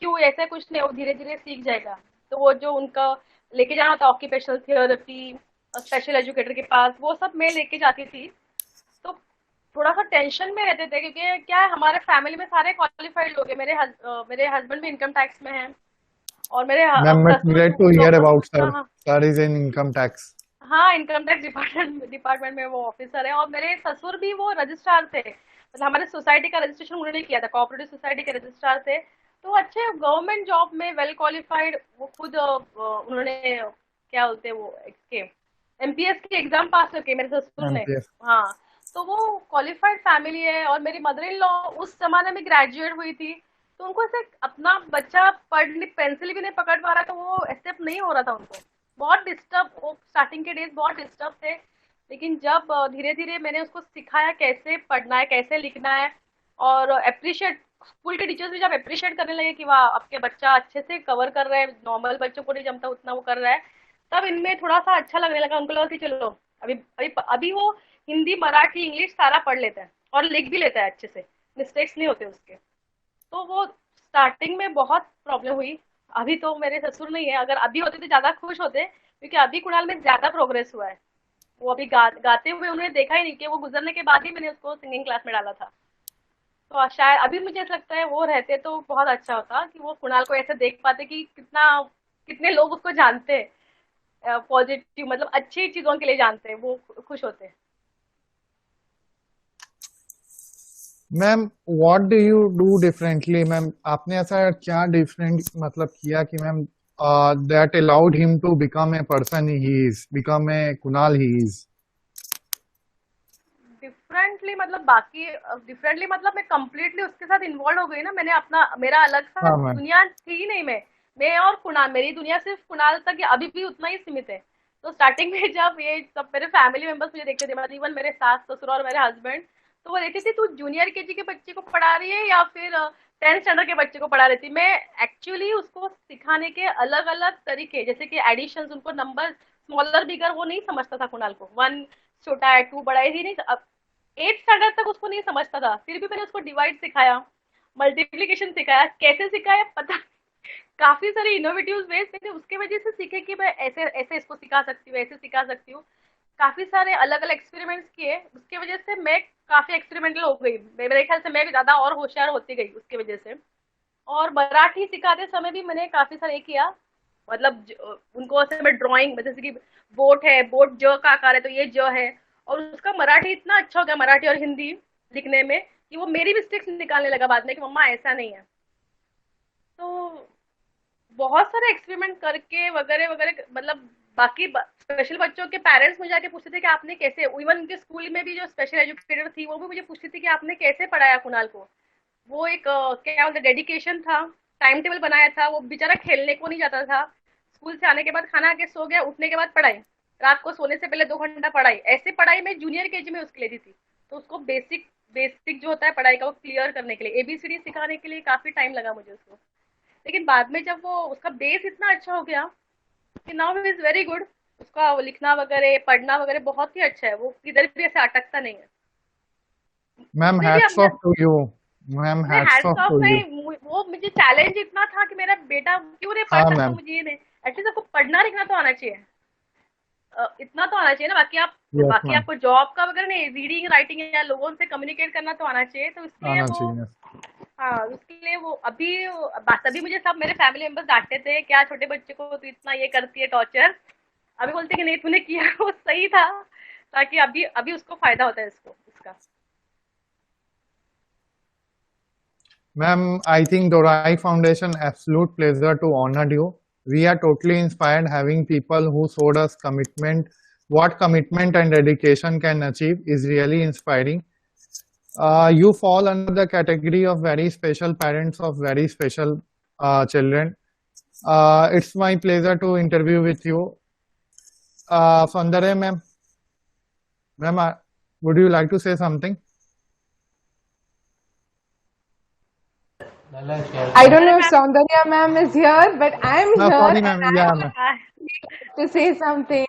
क्यों ऐसा कुछ नहीं, वो धीरे धीरे सीख जाएगा। तो वो जो उनका लेके जाना था ऑक्यूपेशनल थेरेपी, स्पेशल एजुकेटर के पास, वो सब मैं लेके जाती थी। तो थोड़ा सा टेंशन में रहते थे क्योंकि क्या है, हमारे फैमिली में सारे क्वालिफाइड लोग हैं, मेरे हस्बैंड भी इनकम टैक्स में हैं और मेरे Ma'am, but ससुर glad to hear about हाँ sir. हाँ Sir is in income tax. हाँ, इनकम टैक्स डिपार्टमेंट में वो ऑफिसर है, और मेरे ससुर भी वो रजिस्ट्रार थे, मतलब हमारे सोसाइटी का रजिस्ट्रेशन उन्होंने किया था, कोऑपरेटिव सोसाइटी के रजिस्ट्रार थे। तो अच्छे गवर्नमेंट जॉब में वेल क्वालिफाइड, वो खुद उन्होंने क्या बोलते हैं वो इसके एमपीएस के एग्जाम पास करके मेरे ससुर ने। MPF. हाँ, तो वो क्वालिफाइड फैमिली है, और मेरी मदर इन लॉ उस जमाने में ग्रेजुएट हुई थी, तो उनको ऐसे अपना बच्चा पढ़ पेंसिल भी नहीं पकड़ पा रहा, तो वो एक्सेप्ट नहीं हो रहा था उनको। बहुत डिस्टर्ब, वो स्टार्टिंग के डेज बहुत डिस्टर्ब थे, लेकिन जब धीरे धीरे मैंने उसको सिखाया कैसे पढ़ना है, कैसे लिखना है, और अप्रिशिएट, स्कूल के टीचर्स भी जब अप्रिशिएट करने लगे कि वाह आपके बच्चा अच्छे से कवर कर रहा है, नॉर्मल बच्चों को नहीं जमता उतना वो कर रहा है, तब इनमें थोड़ा सा अच्छा लगने लगा। उनको लगा कि चलो अभी अभी अभी वो हिंदी मराठी इंग्लिश सारा पढ़ लेता है और लिख भी लेता है अच्छे से, मिस्टेक्स नहीं होते उसके। तो वो स्टार्टिंग में बहुत प्रॉब्लम हुई। अभी तो मेरे ससुर नहीं है, अगर अभी होते तो ज्यादा खुश होते, क्योंकि अभी कुणाल में ज्यादा प्रोग्रेस हुआ है। वो अभी गाते हुए उन्होंने देखा ही नहीं, कि वो गुजरने के बाद ही मैंने उसको सिंगिंग क्लास में डाला था। तो शायद अभी मुझे ऐसा लगता है वो रहते तो बहुत अच्छा होता, कि वो कुणाल को ऐसे देख पाते कि कितना, कितने लोग उसको जानते हैं, पॉजिटिव मतलब अच्छी चीजों के लिए जानते हैं, वो खुश होते हैं। Ma'am, what do you do differently? Ma'am, आपने ऐसा क्या डिफरेंट मतलब किया कि ma'am that allowed him to become a person he is, become a Kunal he is? Differently मतलब बाकी, डिफरेंटली मतलब मैं कंप्लीटली उसके साथ इन्वॉल्व हो गई ना, मैंने अपना मेरा अलग सा हाँ मैम. दुनिया थी ही नहीं। मैं और कुणाल, मेरी दुनिया सिर्फ कुणाल तक या अभी भी उतना ही सीमित है। तो स्टार्टिंग में जब ये सब मेरे फैमिली मेंबर्स मुझे देखते थे, मतलब इवन मेरे सास ससुर और मेरे हस्बैंड, तो वो देखते थे तू जूनियर केजी के बच्चे को पढ़ा रही है या फिर 10th स्टैंडर्ड के बच्चे को पढ़ा रही थी। मैं एक्चुअली उसको सिखाने के अलग अलग तरीके, जैसे कि एडिशन, उनको नंबर स्मॉलर बिगर वो नहीं समझता था कुणाल को, 1 छोटा है 2 बड़ा है, ही नहीं। 8th स्टैंडर्ड तक उसको नहीं समझता था, फिर भी मैंने उसको डिवाइड सिखाया, मल्टीप्लीकेशन सिखाया, कैसे सिखाया पता नहीं। काफी सारे इनोवेटिव वेज मैंने उसके वजह से सीखे कि मैं ऐसे ऐसे इसको सिखा सकती हूँ, ऐसे सिखा सकती हूँ। काफी सारे अलग अलग एक्सपेरिमेंट्स किए, उसके वजह से मैं काफी एक्सपेरिमेंटल हो गई, मेरे ख्याल से मैं ज्यादा और होशियार होती गई उसके वजह से। और मराठी सिखाते समय भी मैंने काफी सारे किया, मतलब उनको ऐसे मैं ड्राइंग, जैसे कि बोट है, बोट ज का आकार है तो ये ज है, और उसका मराठी इतना अच्छा हो गया, मराठी और हिंदी लिखने में, कि वो मेरी मिस्टेक्स निकालने लगा बाद में कि मम्मा ऐसा नहीं है। तो बहुत सारे एक्सपेरिमेंट करके वगैरह वगैरह, मतलब बाकी स्पेशल बच्चों के पेरेंट्स मुझे आके पूछते थे कि आपने कैसे, इवन उनके स्कूल में भी जो स्पेशल एजुकेटर थी वो भी मुझे पूछती थी कि आपने कैसे पढ़ाया कुणाल को। वो एक क्या बोलते डेडिकेशन था, टाइम टेबल बनाया था, वो बेचारा खेलने को नहीं जाता था, स्कूल से आने के बाद खाना आके सो गया, उठने के बाद पढ़ाई, रात को सोने से पहले 2 घंटा पढ़ाई, ऐसे पढ़ाई मैं जूनियर केजी में उसके लिए दी थी। तो उसको बेसिक बेसिक जो होता है पढ़ाई का वो क्लियर करने के लिए, एबीसीडी सिखाने के लिए काफी टाइम लगा मुझे उसको। लेकिन बाद में जब वो उसका बेस इतना अच्छा हो गया कि now he is very good, उसका वो लिखना वगैरह पढ़ना वगैरह बहुत ही अच्छा है, वो किधर भी ऐसे अटकता नहीं है। मैम, इसलिए भी hats अब मैं, off to you. मैम, नहीं hats hats off of to you. नहीं, वो मुझे चैलेंज इतना था कि मेरा बेटा क्यों नहीं हाँ पढ़ सकता, मैम. मुझे ये नहीं, एटलीस्ट आपको पढ़ना लिखना तो आना चाहिए, इतना तो आना चाहिए ना। Yes बाकी मैम. आपको जॉब का वगैरह नहीं, रीडिंग राइटिंग या लोगों से कम्युनिकेट करना तो आना चाहिए, तो इसलिए आना वो, चाहिए. हाँ उसके लिए वो अभी बात, अभी मुझे सब मेरे फैमिली मेंबर्स डांटते थे, क्या छोटे बच्चे को तू इतना ये करती है टॉर्चर। अभी बोलते कि नहीं तूने किया वो सही था, ताकि अभी अभी उसको फायदा होता है इसको इसका। Ma'am, I think Dorai Foundation absolute pleasure to honor you. We are totally inspired having people who showed us commitment. What commitment and dedication can achieve is really inspiring. You fall under the category of very special parents of very special children. It's my pleasure to interview with you. Sandare ma'am, would you like to say something? I don't know if Saundarya ma'am is here, but I'm here Sorry, and ma'am. I Yeah, want ma'am. to say something.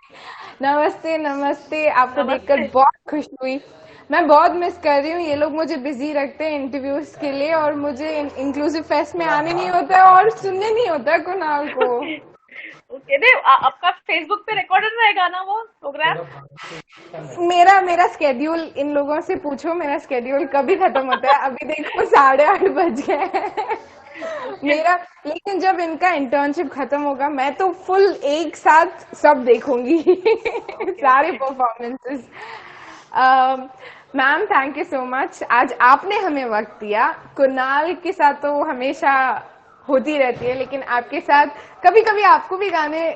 नमस्ते नमस्ते, आपको नमस्ते। देखकर बहुत खुश हुई। मैं बहुत मिस कर रही हूँ, ये लोग मुझे बिजी रखते हैं इंटरव्यूज के लिए और मुझे इंक्लूसिव फेस्ट में आने नहीं होता है और सुनने नहीं होता है कुणाल को। ओके, नहीं आपका फेसबुक पे रिकॉर्डेड रहेगा ना वो प्रोग्राम? मेरा स्केड्यूल इन लोगों से पूछो, मेरा स्केड्यूल कभी खत्म होता है। अभी देखो 8:30 बज गए हैं मेरा, लेकिन जब इनका इंटर्नशिप खत्म होगा मैं तो फुल एक साथ सब देखूंगी सारे performances. Ma'am thank you so much, आज आपने हमें वक्त दिया। कुणाल के साथ तो हमेशा होती रहती है, लेकिन आपके साथ कभी कभी आपको भी गाने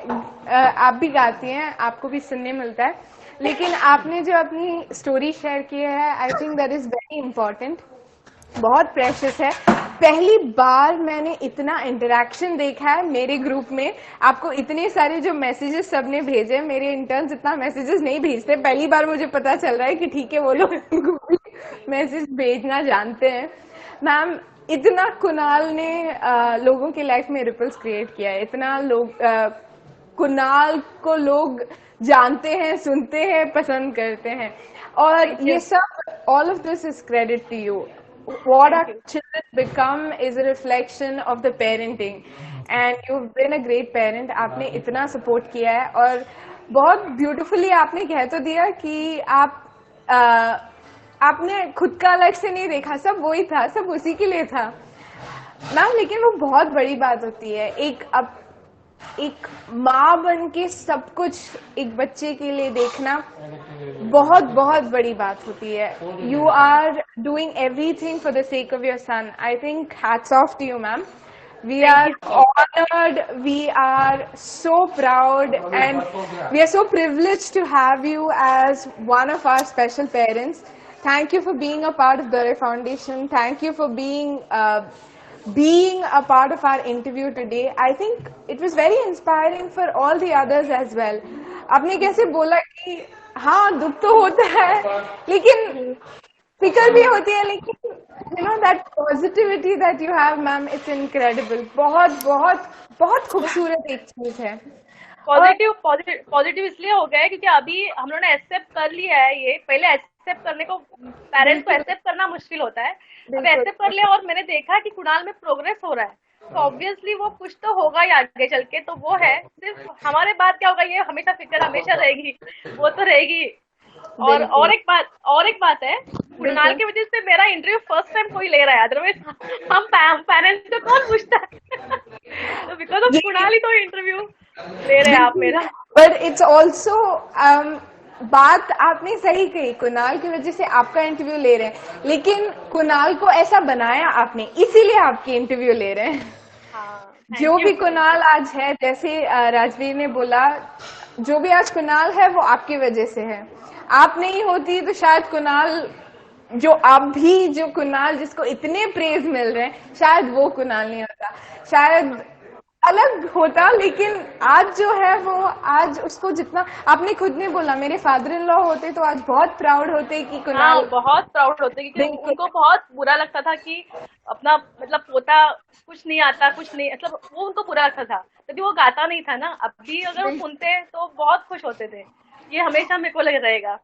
आप भी गाती हैं, आपको भी सुनने मिलता है, लेकिन आपने जो अपनी स्टोरी शेयर की है I think that is very important, बहुत प्रेशियस है। पहली बार मैंने इतना इंटरेक्शन देखा है मेरे ग्रुप में, आपको इतने सारे जो मैसेजेस सबने भेजे, मेरे इंटर्न्स इतना मैसेजेस नहीं भेजते, पहली बार मुझे पता चल रहा है कि ठीक है वो लोग मैसेज भेजना जानते हैं। मैम इतना कुणाल ने लोगों की लाइफ में रिपल्स क्रिएट किया है, इतना लोग कुणाल को लोग जानते हैं, सुनते हैं, पसंद करते हैं, और ये सब all of this is credit to you. What our children become is a reflection of the parenting, and you've been a great parent. आपने इतना सपोर्ट किया है और बहुत ब्यूटीफुली आपने कह तो दिया कि आपने खुद का अलग से नहीं देखा, सब वही था, सब उसी के लिए था मैम। लेकिन वो बहुत बड़ी बात होती है, एक माँ बन के सब कुछ एक बच्चे के लिए देखना बहुत बहुत बड़ी बात होती है। You are doing everything for the sake of your son. I think hats off to you ma'am. We are honored, we are so proud, and we are so privileged to have you as one of our special parents. Thank you for being a part of Dore Foundation. Thank you for being a part of our interview today. I think it was very inspiring for all the others as well. आपने कैसे बोला कि हाँ दुख तो होता है लेकिन फिक्र भी होती है, लेकिन you know that positivity that you have ma'am, it's incredible. बहुत बहुत बहुत खूबसूरत एक चीज है। पॉजिटिव इसलिए हो गया है क्योंकि अभी हम लोगों ने एक्सेप्ट कर लिया है, ये पहले एक्सेप्ट करने को, पेरेंट्स को एक्सेप्ट करना मुश्किल होता है, अब एक्सेप्ट कर लिया और मैंने देखा कि कुणाल में प्रोग्रेस हो रहा है, तो ऑब्वियसली वो कुछ तो होगा ही आगे चल के, तो वो है। सिर्फ हमारे बाद क्या होगा ये हमेशा फिक्र हमेशा रहेगी, वो तो रहेगी। और एक बात है, कुणाल की वजह से मेरा इंटरव्यू फर्स्ट टाइम कोई ले रहा है, अदरवाइज हम पेरेंट्स को कौन पूछता है तो बिकॉज ऑफ कुणाल ही तो इंटरव्यू ले रहे हैं आप मेरा। बट इट्स ऑल्सो बात आपने सही कही, कुणाल की वजह से आपका इंटरव्यू ले रहे हैं, लेकिन कुणाल को ऐसा बनाया आपने, इसीलिए आपकी इंटरव्यू ले रहे हैं। जो भी कुणाल आज है, जैसे राजवीर ने बोला, जो भी आज कुणाल है वो आपकी वजह से है। आप नहीं होती तो शायद कुणाल, जो कुणाल जिसको इतने प्रेज मिल रहे हैं, शायद वो कुणाल नहीं होता, शायद अलग होता। लेकिन आज जो है वो, आज उसको जितना आपने खुद ने बोला, मेरे फादर इन लॉ होते तो आज बहुत प्राउड होते कि कुणाल, बहुत प्राउड होते, क्योंकि उनको बहुत बुरा लगता था कि अपना मतलब पोता कुछ नहीं आता, कुछ नहीं, मतलब वो उनको बुरा लगता था क्योंकि वो गाता नहीं था ना। अभी अगर वो सुनते तो बहुत खुश होते थे, ये हमेशा मेरे को लग रहेगा।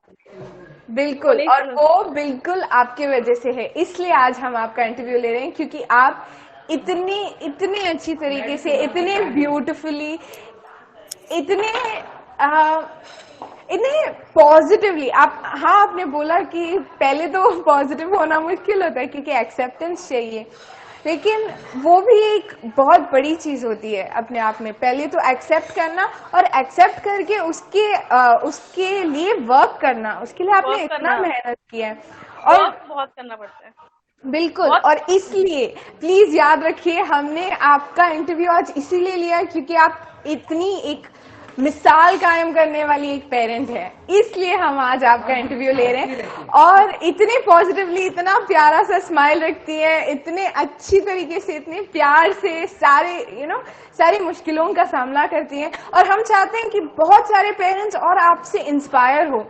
बिल्कुल, और वो बिल्कुल आपके वजह से है, इसलिए आज हम आपका इंटरव्यू ले रहे हैं, क्योंकि आप इतनी अच्छी तरीके से, इतने ब्यूटिफुली, इतने पॉजिटिवली आपने बोला कि पहले तो पॉजिटिव होना मुश्किल होता है क्योंकि एक्सेप्टेंस चाहिए, लेकिन वो भी एक बहुत बड़ी चीज होती है अपने आप में। पहले तो एक्सेप्ट करना, और एक्सेप्ट करके उसके लिए वर्क करना, उसके लिए आपने इतना मेहनत किया है और बहुत करना पड़ता है। बिल्कुल, और इसलिए प्लीज याद रखिए, हमने आपका इंटरव्यू आज इसीलिए लिया क्योंकि आप इतनी एक मिसाल कायम करने वाली एक पेरेंट है, इसलिए हम आज आपका इंटरव्यू ले रहे हैं। और इतने पॉजिटिवली, इतना प्यारा सा स्माइल रखती है, इतने अच्छी तरीके से, इतने प्यार से सारी मुश्किलों का सामना करती हैं, और हम चाहते हैं कि बहुत सारे पेरेंट्स और आपसे इंस्पायर हो,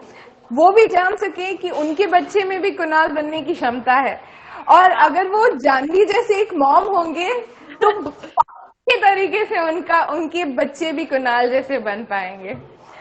वो भी जान सके कि उनके बच्चे में भी कुणाल बनने की क्षमता है, और अगर वो जानवी जैसे एक मॉम होंगे तो के तरीके से उनके बच्चे भी कुणाल जैसे बन पाएंगे।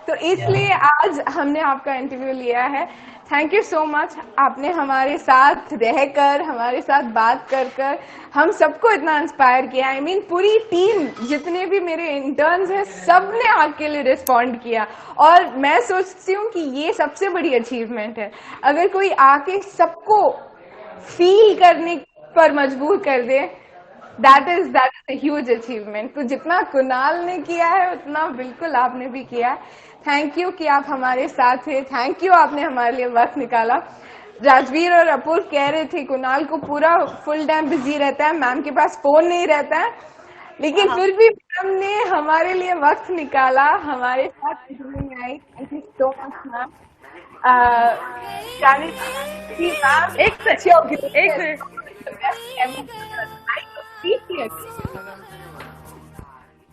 तो इसलिए आज हमने आपका इंटरव्यू लिया है। थैंक यू सो मच, आपने हमारे साथ रहकर, हमारे साथ बात कर हम सबको इतना इंस्पायर किया। आई मीन पूरी टीम, जितने भी मेरे इंटर्न्स हैं, सब ने आपके लिए रिस्पॉन्ड किया। और मैं सोचती हूँ कि ये सबसे बड़ी अचीवमेंट है। अगर कोई आके सबको फील करने पर मजबूर कर दे, that is a huge achievement. तो जितना कुणाल ने किया है उतना बिल्कुल आपने भी किया है। थैंक यू कि आप हमारे साथ थे, थैंक यू आपने हमारे लिए वक्त निकाला। राजवीर और अपूर्व कह रहे थे कुणाल को पूरा फुल टाइम बिजी रहता है, मैम के पास फोन नहीं रहता है, लेकिन फिर भी मैम ने हमारे लिए वक्त निकाला, हमारे साथ इंटरव्यू में आई। Thank you so much ma'am.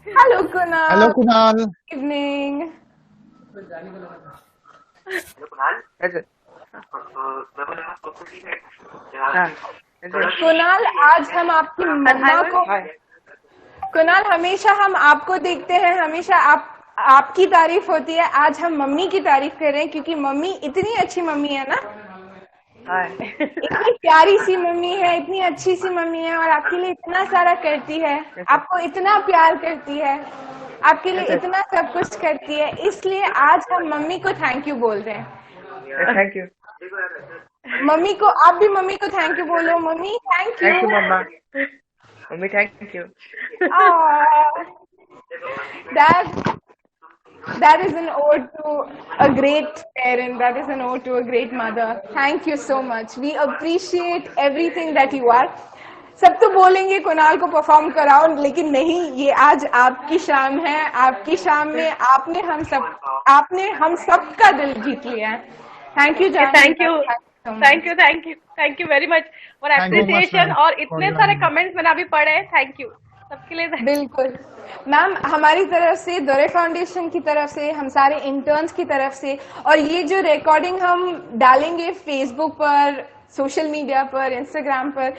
Hello Kunal. Hello Kunal. Evening. Kunal, आज हम आपकी मम्मा को, कुणाल हमेशा हम आपको देखते हैं, हमेशा आपकी तारीफ होती है। आज हम मम्मी की तारीफ कर रहे हैं क्योंकि मम्मी इतनी अच्छी मम्मी है ना, इतनी प्यारी सी मम्मी है, इतनी अच्छी सी मम्मी है और आपके लिए इतना सारा करती है, आपको इतना प्यार करती है, आपके लिए इतना सब कुछ करती है। इसलिए आज हम मम्मी को थैंक यू बोल रहे हैं। थैंक यू मम्मी को, आप भी मम्मी को थैंक यू बोलो। Mummy thank you. Mamma. Mummy thank you. That is an ode to a great parent. That is an ode to a great mother. Thank you so much. We appreciate everything that you are. सब तो बोलेंगे कुणाल को perform कराओ, लेकिन नहीं, ये आज आपकी शाम है। आपकी शाम में आपने हम सब का दिल जीत लिया है। Thank you. Thank you very much for appreciation. और इतने सारे कमेंट्स मैंने अभी पढ़े हैं, थैंक यू सबके लिए। बिल्कुल मैम, हमारी तरफ से, दौरे फाउंडेशन की तरफ से, हम सारे इंटर्न्स की तरफ से, और ये जो रिकॉर्डिंग हम डालेंगे फेसबुक पर, सोशल मीडिया पर, इंस्टाग्राम पर,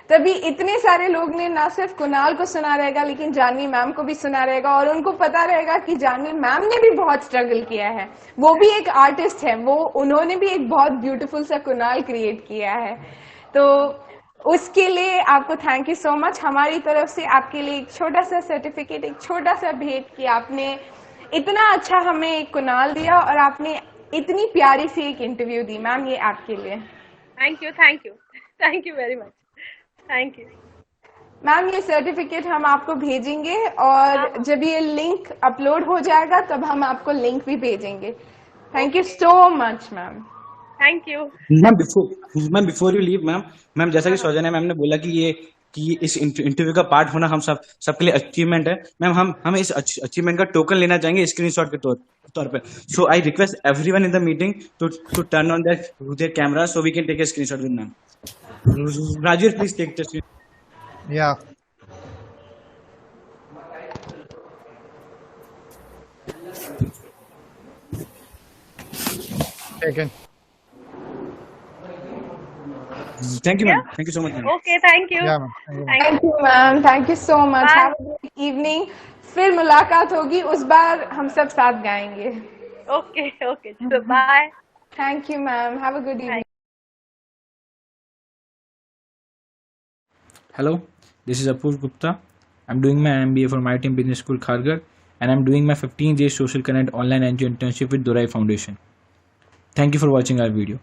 तभी इतने सारे लोग ने ना सिर्फ कुणाल को सुना रहेगा लेकिन जानवी मैम को भी सुना रहेगा, और उनको पता रहेगा कि जानवी मैम ने भी बहुत स्ट्रगल किया है, वो भी एक आर्टिस्ट है, उन्होंने भी एक बहुत ब्यूटीफुल सा कुणाल क्रिएट किया है। तो उसके लिए आपको थैंक यू सो मच। हमारी तरफ से आपके लिए एक छोटा सा सर्टिफिकेट, एक छोटा सा भेंट कि आपने इतना अच्छा हमें एक कुणाल दिया और आपने इतनी प्यारी सी एक इंटरव्यू दी। मैम, ये आपके लिए। Thank you very much. Thank you ma'am, ये सर्टिफिकेट हम आपको भेजेंगे और जब ये लिंक अपलोड हो जाएगा तब हम आपको लिंक भी भेजेंगे। Thank you so much ma'am. Thank you ma'am. Before you leave ma'am, जैसा कि सौजन्या मैम ने बोला कि इस इंटरव्यू का पार्ट होना हम सबके लिए अचीवमेंट है। मैम, हम इस अचीवमेंट का टोकन लेना चाहेंगे स्क्रीनशॉट के तौर पे। So I request everyone in the meeting to turn on their camera so we can take a screenshot with ma'am. Raju, please take the screen. Yeah. Taken. Thank you, ma'am. Thank you so much, ma'am. Okay, thank you. Yeah, ma'am. Thank you ma'am, thank you so much. Bye. Have a good evening. फिर मुलाकात होगी, उस बार हम सब साथ गाएंगे। Okay, चलो bye. Thank you ma'am, have a good evening. Hello, this is Apurv Gupta. I'm doing my MBA from IIM Business School, Kharghar, and I'm doing my 15 days Social Connect online NGO internship with Dorai Foundation. Thank you for watching our video.